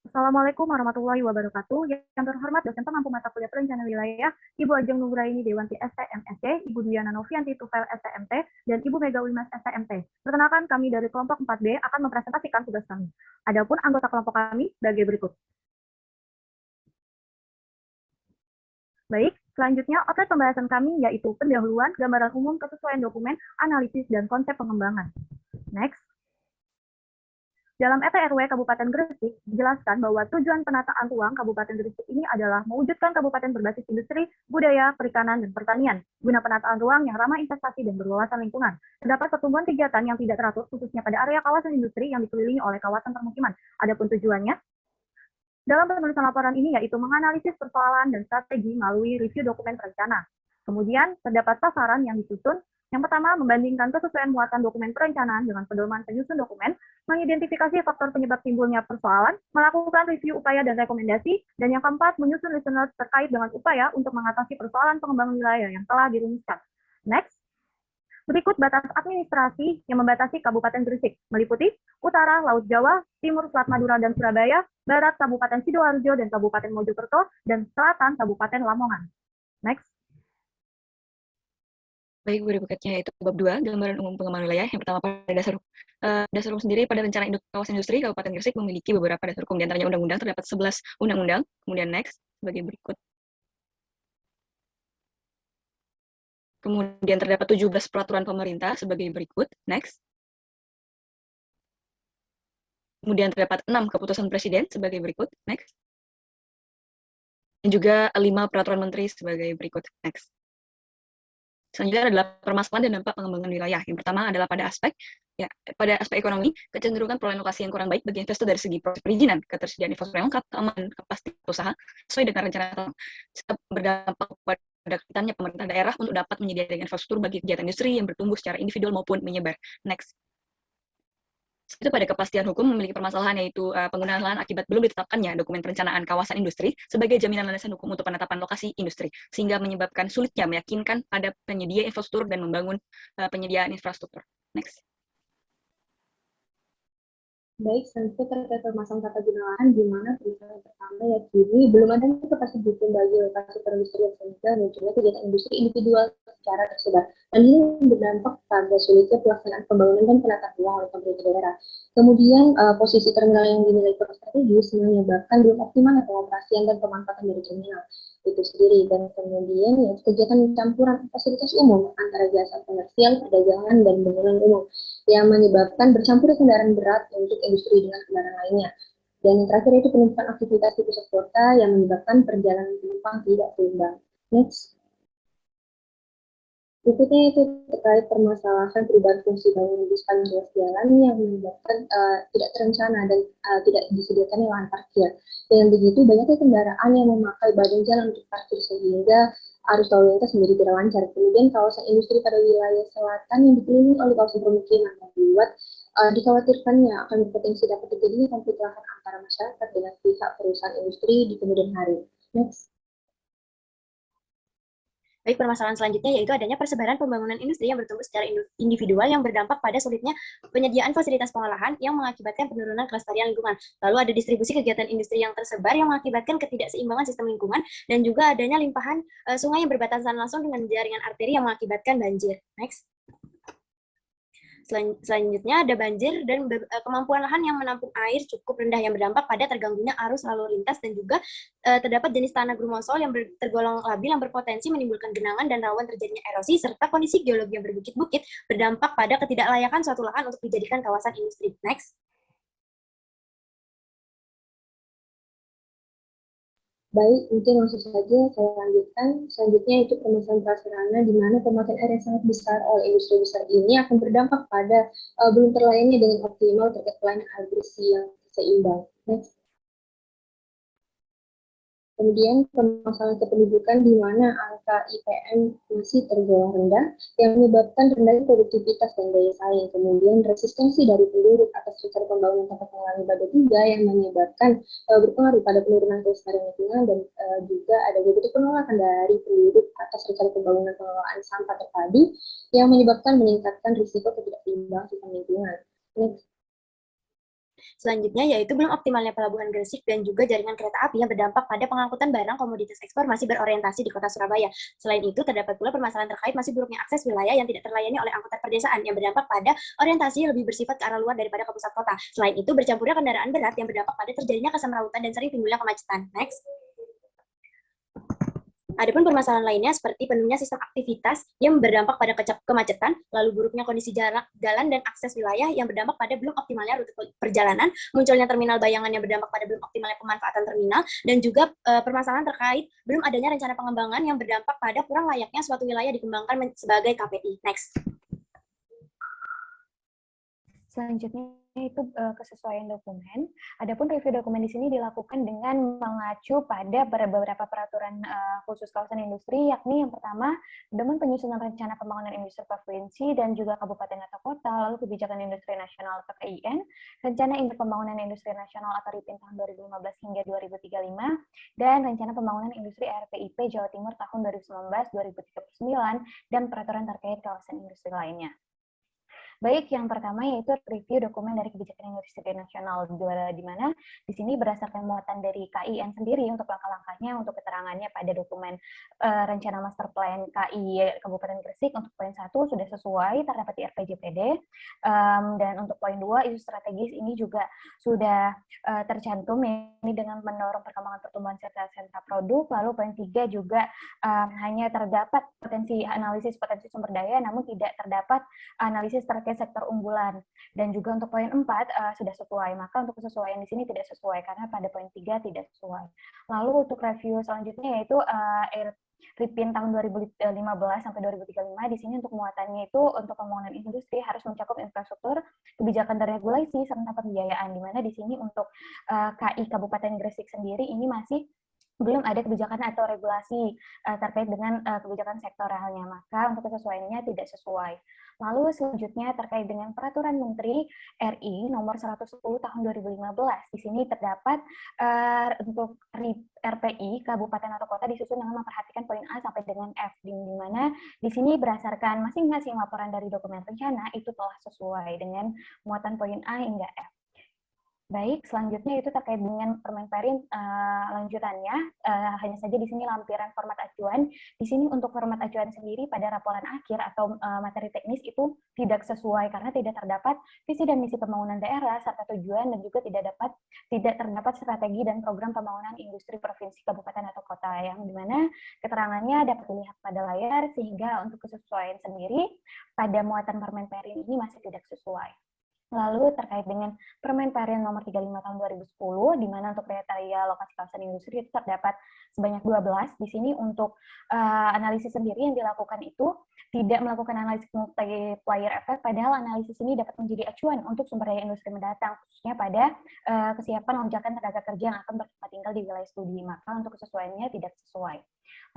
Assalamualaikum warahmatullahi wabarakatuh. Yang terhormat dosen pengampu mata kuliah perencanaan wilayah, Ibu Ajeng Nugraini Dewanti STMSC, Ibu Diana Novianti Tufel STMT, dan Ibu Mega Wimas STMT. Perkenalkan, kami dari kelompok 4B akan mempresentasikan tugas kami. Adapun anggota kelompok kami sebagai berikut. Baik, selanjutnya outline pembahasan kami yaitu pendahuluan, gambaran umum, kesesuaian dokumen, analisis, dan konsep pengembangan. Next. Dalam ETRW Kabupaten Gresik, dijelaskan bahwa tujuan penataan ruang Kabupaten Gresik ini adalah mewujudkan kabupaten berbasis industri, budaya, perikanan, dan pertanian, guna penataan ruang yang ramah investasi dan berwawasan lingkungan. Terdapat pertumbuhan kegiatan yang tidak teratur, khususnya pada area kawasan industri yang dikelilingi oleh kawasan permukiman. Adapun tujuannya, dalam penulisan laporan ini yaitu menganalisis persoalan dan strategi melalui review dokumen perencana. Kemudian, terdapat sasaran yang disusun. Yang pertama, membandingkan kesesuaian muatan dokumen perencanaan dengan pedoman penyusun dokumen, mengidentifikasi faktor penyebab timbulnya persoalan, melakukan review upaya dan rekomendasi, dan yang keempat, menyusun listener terkait dengan upaya untuk mengatasi persoalan pengembangan wilayah yang telah dirumuskan. Next. Berikut batas administrasi yang membatasi Kabupaten Gresik, meliputi utara Laut Jawa, timur Selat Madura dan Surabaya, barat Kabupaten Sidoarjo dan Kabupaten Mojokerto, dan selatan Kabupaten Lamongan. Next. Baik, berikutnya yaitu bab 2, gambaran umum pengembangan wilayah. Yang pertama pada dasar hukum sendiri pada rencana kawasan industri Kabupaten Gresik memiliki beberapa dasar hukum, di antaranya undang-undang, terdapat 11 undang-undang. Kemudian next, sebagai berikut. Kemudian terdapat 17 peraturan pemerintah sebagai berikut. Next. Kemudian terdapat 6 keputusan presiden sebagai berikut. Next. Dan juga 5 peraturan menteri sebagai berikut. Next. Selanjutnya adalah permasalahan dan dampak pengembangan wilayah. Yang pertama adalah pada aspek ekonomi, kecenderungan perolehan lokasi yang kurang baik bagi investor dari segi proses perizinan, ketersediaan infrastruktur yang lengkap, keamanan, kepastian usaha, sesuai dengan rencana serta berdampak pada kaitannya pemerintah daerah untuk dapat menyediakan infrastruktur bagi kegiatan industri yang bertumbuh secara individual maupun menyebar. Next. Itu pada kepastian hukum memiliki permasalahan yaitu penggunaan lahan akibat belum ditetapkannya dokumen perencanaan kawasan industri sebagai jaminan landasan hukum untuk penetapan lokasi industri, sehingga menyebabkan sulitnya meyakinkan pada penyedia infrastruktur dan membangun penyediaan infrastruktur. Next. Baik, selanjutnya terkait permasalahan tata guna lahan, di mana permasalahan pertama yakini belum adanya kepastian hukum bagi lokasi perindustrian sehingga munculnya kegiatan industri individual secara tersebar. Dan ini berdampak pada sulitnya pelaksanaan pembangunan dan penataan ruang oleh pemerintah daerah. Kemudian posisi terminal yang dinilai kurang strategis menyebabkan belum optimalnya pengoperasian dan pemanfaatan dari terminal itu sendiri. Dan kemudian ya, kegiatan campuran fasilitas umum antara jasa komersial, perdagangan, dan bangunan umum yang menyebabkan bercampur kendaraan berat untuk industri dengan kendaraan lainnya. Dan yang terakhir itu penumpukan aktivitas di pusat kota yang menyebabkan perjalanan penumpang tidak seimbang. Next. Berikutnya itu terkait permasalahan perubahan fungsi bangunan di sepanjang ruas jalan yang menyebabkan tidak terencana dan tidak disediakannya lahan parkir. Dengan begitu, banyaknya kendaraan yang memakai badan jalan untuk parkir sehingga arus lalu lintas menjadi tidak lancar. Kemudian kawasan industri pada wilayah selatan yang dikelilingi oleh kawasan permukiman membuat dikhawatirkannya akan berpotensi dapat terjadinya konflik lahan antara masyarakat dengan pihak perusahaan industri di kemudian hari. Next. Baik, permasalahan selanjutnya yaitu adanya persebaran pembangunan industri yang bertumbuh secara individual yang berdampak pada sulitnya penyediaan fasilitas pengolahan yang mengakibatkan penurunan kelestarian lingkungan. Lalu ada distribusi kegiatan industri yang tersebar yang mengakibatkan ketidakseimbangan sistem lingkungan dan juga adanya limpahan sungai yang berbatasan langsung dengan jaringan arteri yang mengakibatkan banjir. Next. Selanjutnya ada banjir dan kemampuan lahan yang menampung air cukup rendah yang berdampak pada terganggunya arus lalu lintas dan juga terdapat jenis tanah grumosol yang tergolong labil yang berpotensi menimbulkan genangan dan rawan terjadinya erosi serta kondisi geologi yang berbukit-bukit berdampak pada ketidaklayakan suatu lahan untuk dijadikan kawasan industri. Next. Baik, mungkin langsung saja saya lanjutkan. Selanjutnya itu permasalahan prasarana, di mana pemakaian air yang sangat besar oleh industri besar ini akan berdampak pada belum terlayani dengan optimal terkait pelayanan air bersih yang seimbang. Next. Kemudian permasalahan kependudukan di mana angka IPM masih tergolong rendah yang menyebabkan rendahnya produktivitas dan daya saing. Kemudian resistensi dari penduduk atas rencana pembangunan tempat pengelolaan limbaga 3 yang menyebabkan berpengaruh pada penurunan kelestarian lingkungan dan juga ada begitu penolakan dari penduduk atas rencana pembangunan pengelolaan sampah terpadu yang menyebabkan meningkatkan risiko ketidakseimbangan sistem lingkungan. Next. Selanjutnya yaitu belum optimalnya pelabuhan Gresik dan juga jaringan kereta api yang berdampak pada pengangkutan barang komoditas ekspor masih berorientasi di kota Surabaya. Selain itu, terdapat pula permasalahan terkait masih buruknya akses wilayah yang tidak terlayani oleh angkutan perdesaan yang berdampak pada orientasi lebih bersifat ke arah luar daripada ke pusat kota. Selain itu, bercampurnya kendaraan berat yang berdampak pada terjadinya kesemrautan dan sering timbulnya kemacetan. Next. Adapun permasalahan lainnya seperti penuhnya sistem aktivitas yang berdampak pada kemacetan, lalu buruknya kondisi jalan dan akses wilayah yang berdampak pada belum optimalnya rute perjalanan, munculnya terminal bayangan yang berdampak pada belum optimalnya pemanfaatan terminal, dan juga permasalahan terkait belum adanya rencana pengembangan yang berdampak pada kurang layaknya suatu wilayah dikembangkan sebagai KPI. Next. Selanjutnya itu kesesuaian dokumen. Adapun review dokumen di sini dilakukan dengan mengacu pada beberapa peraturan khusus kawasan industri, yakni yang pertama, pedoman penyusunan rencana pembangunan industri provinsi dan juga kabupaten atau kota, lalu kebijakan industri nasional atau KIN, rencana induk pembangunan industri nasional atau RIPIN tahun 2015 hingga 2035, dan rencana pembangunan industri RPIP Jawa Timur tahun 2019-2039, dan peraturan terkait kawasan industri lainnya. Baik, yang pertama yaitu review dokumen dari kebijakan industri nasional, di mana di sini berdasarkan muatan dari KIN sendiri untuk langkah-langkahnya, untuk keterangannya pada dokumen rencana master plan KI Kabupaten Gresik untuk poin 1 sudah sesuai, terdapat di RPJPD, dan untuk poin 2 isu strategis ini juga sudah tercantum ini dengan mendorong perkembangan pertumbuhan sentra produk, lalu poin 3 juga hanya terdapat analisis potensi sumber daya, namun tidak terdapat analisis terkait sektor unggulan. Dan juga untuk poin 4 sudah sesuai, maka untuk kesesuaian di sini tidak sesuai karena pada poin 3 tidak sesuai. Lalu untuk review selanjutnya yaitu RIPIN tahun 2015 sampai 2035, di sini untuk muatannya itu untuk pembangunan industri harus mencakup infrastruktur, kebijakan dan regulasi serta pembiayaan, di mana di sini untuk KI Kabupaten Gresik sendiri ini masih belum ada kebijakan atau regulasi terkait dengan kebijakan sektoralnya, maka untuk kesesuaiannya tidak sesuai. Lalu selanjutnya terkait dengan Peraturan Menteri RI nomor 110 tahun 2015. Di sini terdapat untuk RPI kabupaten atau kota disusun dengan memperhatikan poin A sampai dengan F, di mana di sini berdasarkan masing-masing laporan dari dokumen rencana itu telah sesuai dengan muatan poin A hingga F. Baik, selanjutnya itu terkait dengan Permenperin lanjutannya, hanya saja di sini lampiran format acuan. Di sini untuk format acuan sendiri pada laporan akhir atau materi teknis itu tidak sesuai karena tidak terdapat visi dan misi pembangunan daerah serta tujuan, dan juga tidak terdapat strategi dan program pembangunan industri provinsi, kabupaten atau kota, yang dimana keterangannya dapat dilihat pada layar, sehingga untuk kesesuaian sendiri pada muatan Permenperin ini masih tidak sesuai. Lalu terkait dengan Permenperin nomor 35 tahun 2010, di mana untuk kriteria lokasi kawasan industri itu terdapat sebanyak 12. Di sini untuk analisis sendiri yang dilakukan itu tidak melakukan analisis multiplier effect, padahal analisis ini dapat menjadi acuan untuk sumber daya industri mendatang, khususnya pada kesiapan lonjakan tenaga kerja yang akan bertempat tinggal di wilayah studi, maka untuk kesesuaiannya tidak sesuai.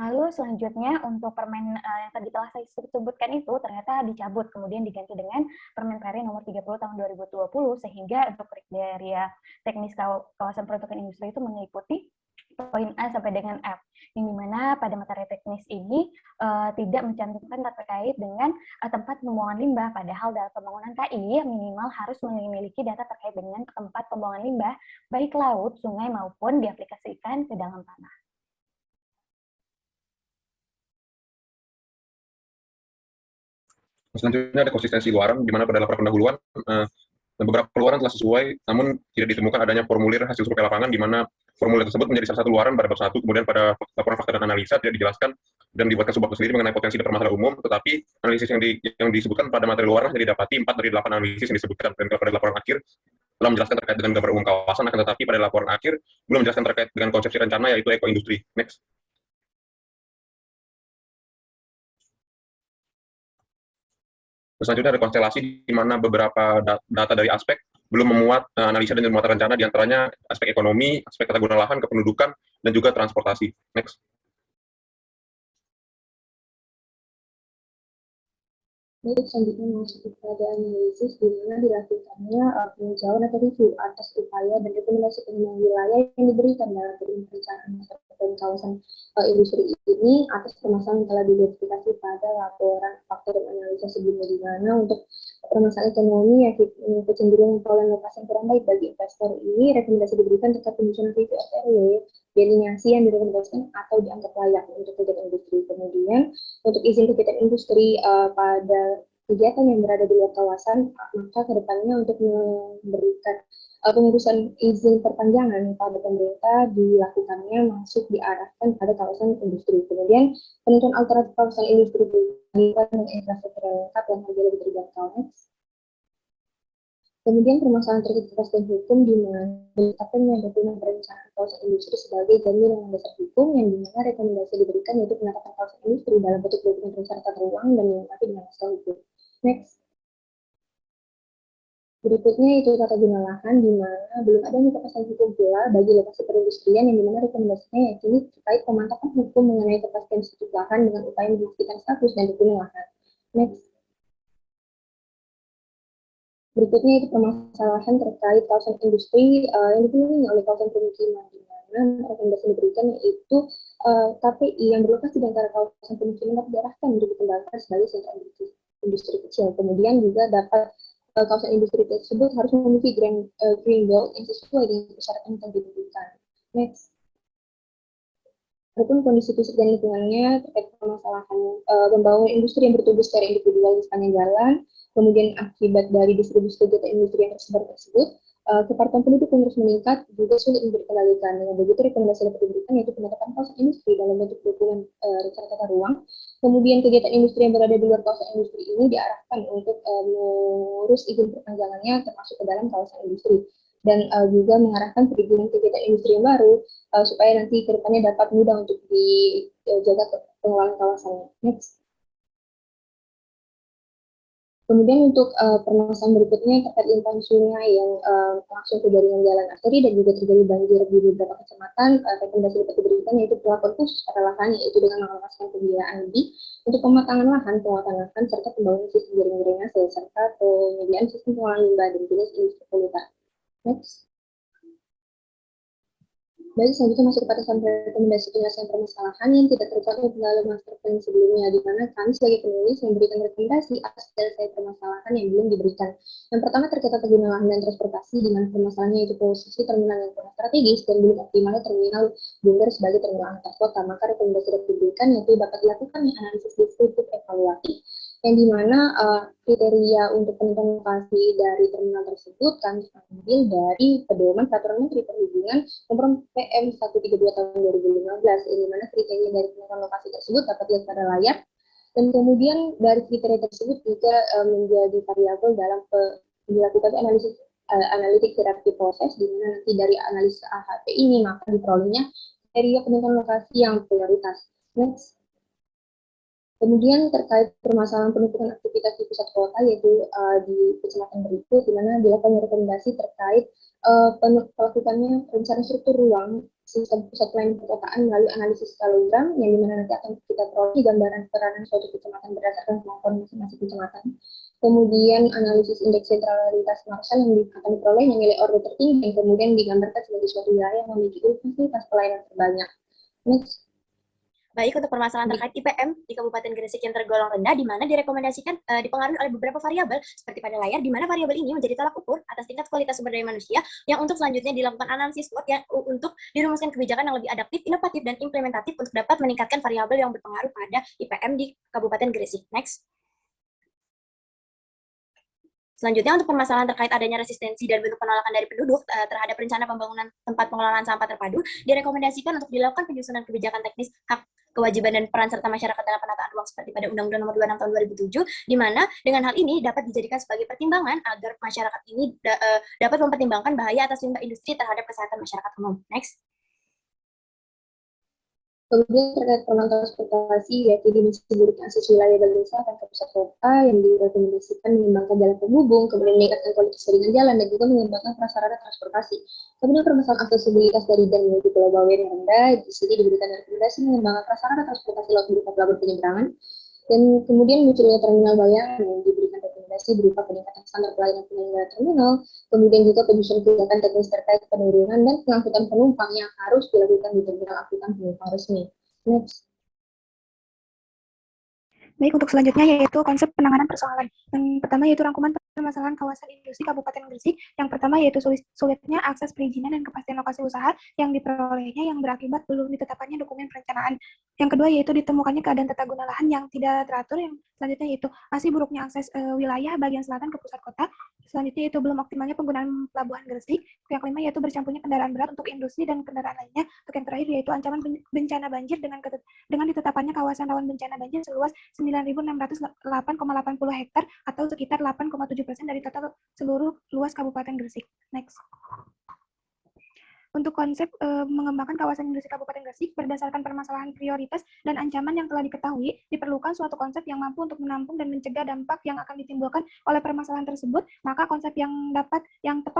Lalu selanjutnya untuk permen yang tadi telah saya sebutkan itu ternyata dicabut, kemudian diganti dengan Permenperin nomor 30 tahun 2020, sehingga untuk kriteria teknis kawasan peruntukan industri itu meliputi poin A sampai dengan F, yang dimana pada materi teknis ini tidak mencantumkan terkait dengan tempat pembuangan limbah, padahal dalam pembangunan KI minimal harus memiliki data terkait dengan tempat pembuangan limbah, baik laut, sungai, maupun diaplikasikan ke dalam tanah. Selanjutnya ada konsistensi luaran, di mana pada laporan pendahuluan beberapa luaran telah sesuai, namun tidak ditemukan adanya formulir hasil survei lapangan, di mana formulir tersebut menjadi salah satu luaran pada bab 1, kemudian pada laporan fakta dan analisa tidak dijelaskan dan dibuatkan sebuah sendiri mengenai potensi dan permasalahan umum, tetapi analisis yang disebutkan pada materi luaran hanya didapati 4 dari 8 analisis yang disebutkan, dan pada laporan akhir telah menjelaskan terkait dengan gambar umum kawasan, akan tetapi pada laporan akhir belum menjelaskan terkait dengan konsepsi rencana, yaitu ekoindustri. Next. Selanjutnya ada konstelasi, di mana beberapa data dari aspek belum memuat analisa dan muatan rencana, diantaranya aspek ekonomi, aspek tata guna lahan, kependudukan, dan juga transportasi. Next. Baik, selanjutnya masuk kepada analisis di mana dilakukannya peninjauan atau review atas upaya dan rekomendasi pengembangan wilayah yang diberikan dalam perencanaan dan kawasan industri ini atas permasalahan yang telah diidentifikasi pada laporan faktor dan analisa sebelumnya, di mana untuk permasalahan ekonomi yang kecenderungan pengelolaan lokasi yang kurang baik bagi investor ini, rekomendasi diberikan terkait penyusunan review RW delineasi yang direkomendasikan atau dianggap layak untuk kegiatan industri. Kemudian untuk izin kegiatan industri pada kegiatan yang berada di luar kawasan, maka kedepannya untuk memberikan pengurusan izin perpanjangan pada pemerintah dilakukannya masuk diarahkan pada kawasan industri. Kemudian penentuan alternatif kawasan industri dengan infrastruktur lengkap yang harga lebih terjangkau. Kemudian permasalahan terkait kepastian hukum di mana ditetapkannya dokumen perencanaan kawasan industri sebagai jaminan dasar hukum yang dimana rekomendasi diberikan yaitu penetapan kawasan industri dalam bentuk dokumen rencana tata ruang dan dilengkapi dengan naskah hukum. Next. Berikutnya itu tata guna lahan di mana belum adanya kepastian hukum pula bagi lokasi perindustrian yang dimana rekomendasinya yakini terkait pemantapan hukum mengenai kepastian status lahan dengan upaya membuktikan status dan guna lahan. Next. Berikutnya itu permasalahan terkait kawasan industri yang dikelilingi oleh kawasan pemukiman, di mana rekomendasi diberikan yaitu KPI yang berlokasi di antara kawasan pemukiman dapat diarahkan untuk dikembangkan sebagai sentra industri kecil. Kemudian juga dapat kawasan industri tersebut harus memiliki green belt yang sesuai dengan persyaratan yang ditentukan. Next. Adapun kondisi fisik dan lingkungannya terkait permasalahan pembangunan industri yang bertumbuh secara individual di sepanjang jalan, kemudian akibat dari distribusi kegiatan industri yang tersebar tersebut, kepadatan penduduk yang terus meningkat juga sulit untuk dikendalikan. Dengan begitu, rekomendasi dapat diberikan yaitu penetapan kawasan industri dalam bentuk dokumen rencana tata ruang. Kemudian kegiatan industri yang berada di luar kawasan industri ini diarahkan untuk mengurus izin perpanjangannya termasuk ke dalam kawasan industri. Dan juga mengarahkan perizinan kegiatan industri yang baru supaya nanti ke depannya dapat mudah untuk dijaga pengelolaan kawasannya. Next. Kemudian untuk permasalahan berikutnya terkait limpahan sungai yang langsung ke jaringan jalan arteri dan juga terjadi banjir di beberapa kecamatan, rekomendasi dapat diberikan yaitu perlakuan khusus pada lahan yaitu dengan mengalokasikan pembiayaan lebih untuk pematangan lahan, penguatan lahan, serta pembangunan sistem jaringan drainase serta penyediaan sistem pengolahan limbah dan jenis industri polutan. Next. Baik, selanjutnya masuk kepada sampel rekomendasi penyelesaian permasalahan yang tidak tercapai dalam master plan sebelumnya, di mana kami sebagai penulis memberikan rekomendasi atas penyelesaian permasalahan yang belum diberikan. Yang pertama terkait tata guna lahan dan transportasi, di mana permasalahannya itu posisi terminal yang kurang strategis dan belum optimalnya terminal bundar sebagai terminal antar kota. Maka rekomendasi dapat diberikan yaitu dapat dilakukan analisis deskriptif evaluatif yang dimana kriteria untuk penentuan lokasi dari terminal tersebut kami ambil dari pedoman peraturan Menteri Perhubungan nomor PM 132 tahun 2015, yang dimana kriteria dari penentuan lokasi tersebut dapat dilihat pada layar, dan kemudian dari kriteria tersebut juga menjadi variabel dalam dilakukan analisis analitik hierarki proses, di mana nanti dari analisa AHP ini maka diperolehnya kriteria penentuan lokasi yang prioritas. Next. Kemudian terkait permasalahan penumpukan aktivitas di pusat kota yaitu di kecamatan berikut, di mana dilakukan rekomendasi terkait melakukannya rencana struktur ruang sistem pusat pelayanan perkotaan melalui analisis skalogram yang dimana nanti akan kita peroleh gambaran peranan suatu kecamatan berdasarkan kemampuan masing-masing kecamatan. Kemudian analisis indeks sentralitas Marshall yang akan diperoleh yang nilai order tertinggi dan kemudian digambarkan sebagai suatu wilayah yang memiliki fasilitas pelayanan terbanyak. Next. Baik, untuk permasalahan terkait IPM di Kabupaten Gresik yang tergolong rendah, di mana direkomendasikan dipengaruhi oleh beberapa variabel, seperti pada layar, di mana variabel ini menjadi tolak ukur atas tingkat kualitas sumber daya manusia, yang untuk selanjutnya dilakukan analisis SWOT yang untuk dirumuskan kebijakan yang lebih adaptif, inovatif, dan implementatif untuk dapat meningkatkan variabel yang berpengaruh pada IPM di Kabupaten Gresik. Next. Selanjutnya, untuk permasalahan terkait adanya resistensi dan bentuk penolakan dari penduduk terhadap rencana pembangunan tempat pengelolaan sampah terpadu, direkomendasikan untuk dilakukan penyusunan kebijakan teknis hak, kewajiban, dan peran serta masyarakat dalam penataan ruang seperti pada Undang-Undang Nomor 26 Tahun 2007, di mana dengan hal ini dapat dijadikan sebagai pertimbangan agar masyarakat ini dapat mempertimbangkan bahaya atas limbah industri terhadap kesehatan masyarakat umum. Next. Kemudian terkait pemantauan transportasi, yaitu dimensi buruknya akses wilayah dan desa akan ke pusat kota yang direkomendasikan mengembangkan jalan penghubung, kemudian meningkatkan kualitas jaringan jalan, dan juga mengembangkan prasarana transportasi. Kemudian permasalahan aksesibilitas dari dan menuju Pulau Bawen yang rendah, di sini diberikan rekomendasi mengembangkan prasarana transportasi laut berupa pelabuhan penyeberangan, Dan kemudian munculnya terminal bayangan yang diberikan rekomendasi berupa peningkatan standar pelayanan penyelenggara terminal, kemudian juga penyusunan kebijakan teknis terkait penurunan dan pengangkutan penumpang yang harus dilakukan di terminal angkutan penumpang resmi. Next. Baik, untuk selanjutnya yaitu konsep penanganan persoalan. Yang pertama yaitu rangkuman permasalahan kawasan industri Kabupaten Gresik. Yang pertama yaitu sulitnya akses perizinan dan kepastian lokasi usaha yang diperolehnya yang berakibat belum ditetapkannya dokumen perencanaan. Yang kedua yaitu ditemukannya keadaan tata guna lahan yang tidak teratur. Yang selanjutnya yaitu masih buruknya akses wilayah bagian selatan ke pusat kota. Selanjutnya yaitu belum optimalnya penggunaan pelabuhan Gresik. Yang kelima yaitu bercampurnya kendaraan berat untuk industri dan kendaraan lainnya. Untuk yang terakhir yaitu ancaman bencana banjir dengan ditetapkannya kawasan rawan bencana banjir seluas 9.608,80 hektar atau sekitar 8,7% dari total seluruh luas Kabupaten Gresik. Next. Untuk konsep mengembangkan kawasan industri Kabupaten Gresik berdasarkan permasalahan prioritas dan ancaman yang telah diketahui, diperlukan suatu konsep yang mampu untuk menampung dan mencegah dampak yang akan ditimbulkan oleh permasalahan tersebut. Maka konsep yang tepat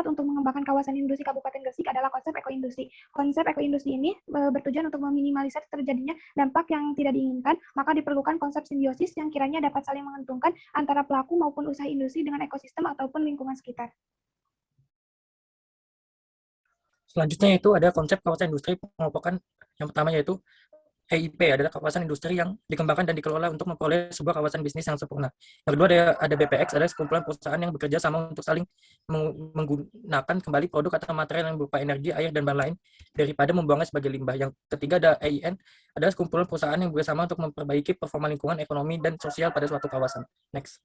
untuk mengembangkan kawasan industri Kabupaten Gresik adalah konsep ekoindustri. Konsep ekoindustri ini bertujuan untuk meminimalisir terjadinya dampak yang tidak diinginkan, maka diperlukan konsep simbiosis yang kiranya dapat saling menguntungkan antara pelaku maupun usaha industri dengan ekosistem ataupun lingkungan sekitar. Selanjutnya itu ada konsep kawasan industri pengelompokan. Yang pertama yaitu EIP adalah kawasan industri yang dikembangkan dan dikelola untuk memperoleh sebuah kawasan bisnis yang sempurna. Yang kedua ada BPX, adalah sekumpulan perusahaan yang bekerja sama untuk saling menggunakan kembali produk atau material yang berupa energi, air, dan bahan lain daripada membuangnya sebagai limbah. Yang ketiga ada EIN, adalah sekumpulan perusahaan yang bersama untuk memperbaiki performa lingkungan, ekonomi, dan sosial pada suatu kawasan. Next.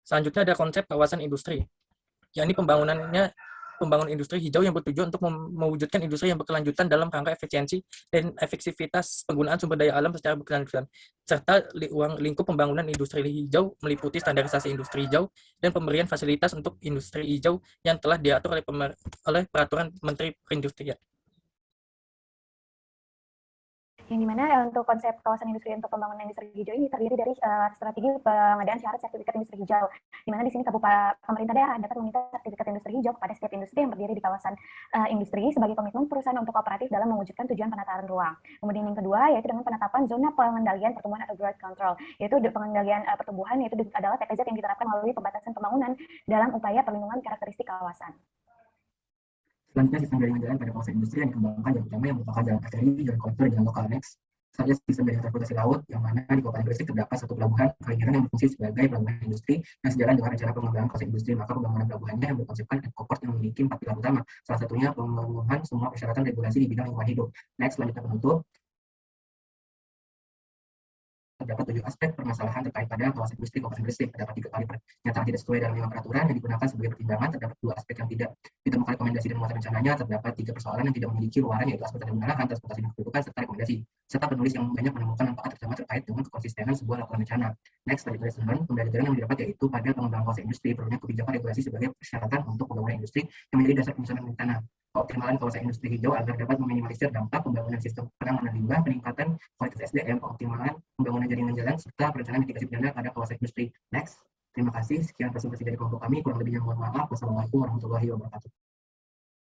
Selanjutnya ada konsep kawasan industri, yakni pembangunan industri hijau yang bertujuan untuk mewujudkan industri yang berkelanjutan dalam rangka efisiensi dan efektivitas penggunaan sumber daya alam secara berkelanjutan, serta lingkup pembangunan industri hijau meliputi standarisasi industri hijau dan pemberian fasilitas untuk industri hijau yang telah diatur oleh Peraturan Menteri Perindustrian. Yang dimana untuk konsep kawasan industri untuk pembangunan industri hijau ini terdiri dari strategi pengadaan syarat sertifikat industri hijau, di mana di sini pemerintah daerah dapat meminta sertifikat industri hijau kepada setiap industri yang berdiri di kawasan industri sebagai komitmen perusahaan untuk kooperatif dalam mewujudkan tujuan penataan ruang. Kemudian yang kedua yaitu dengan penetapan zona pengendalian pertumbuhan atau growth control, yaitu pengendalian pertumbuhan yaitu adalah TPZ yang diterapkan melalui pembatasan pembangunan dalam upaya perlindungan karakteristik kawasan. Selanjutnya sistem jaringan jalan pada kawasan industri yang dikembangkan yang pertama yang merupakan jalan arteri, jalan kontur, dan lokal. Next. Selanjutnya sistem jaringan transportasi laut yang mana di Kabupaten Gresik terdapat satu pelabuhan Kalihiran yang berfungsi sebagai pelabuhan industri yang sejalan dengan rencana pengembangan kawasan industri. Maka pembangunan pelabuhannya yang berkonsepkan ekoport yang memiliki 4 pilar utama. Salah satunya pemenuhan semua persyaratan regulasi di bidang lingkungan hidup. Next, selanjutnya penutup. Terdapat 7 aspek permasalahan terkait pada kawasan industri Kabupaten Gresik. Terdapat 3 kali pernyataan tidak sesuai dalam 5 peraturan yang digunakan sebagai pertimbangan. Terdapat 2 aspek yang tidak ditemukan rekomendasi dan muatan rencananya. Terdapat 3 persoalan yang tidak memiliki luaran, yaitu aspek tata guna lahan, transportasi dan kedudukan, serta rekomendasi. Serta penulis yang banyak menemukan manfaat terutama terkait dengan konsistenan sebuah laporan rencana. Next, selanjutnya teman pembelajaran yang didapat yaitu pada pengembangan kawasan industri perlunya kebijakan regulasi sebagai persyaratan untuk pembangunan industri yang menjadi dasar penyusunan rencana. Optimalan kawasan industri hijau agar dapat meminimalisir dampak pembangunan sistem penanganan limbah, peningkatan kualitas SDM, optimalan pembangunan jaringan jalan, serta perencanaan mitigasi bencana pada kawasan industri. Next. Terima kasih. Sekian presentasi dari kelompok kami. Kurang lebihnya mohon maaf. Wassalamualaikum warahmatullahi wabarakatuh.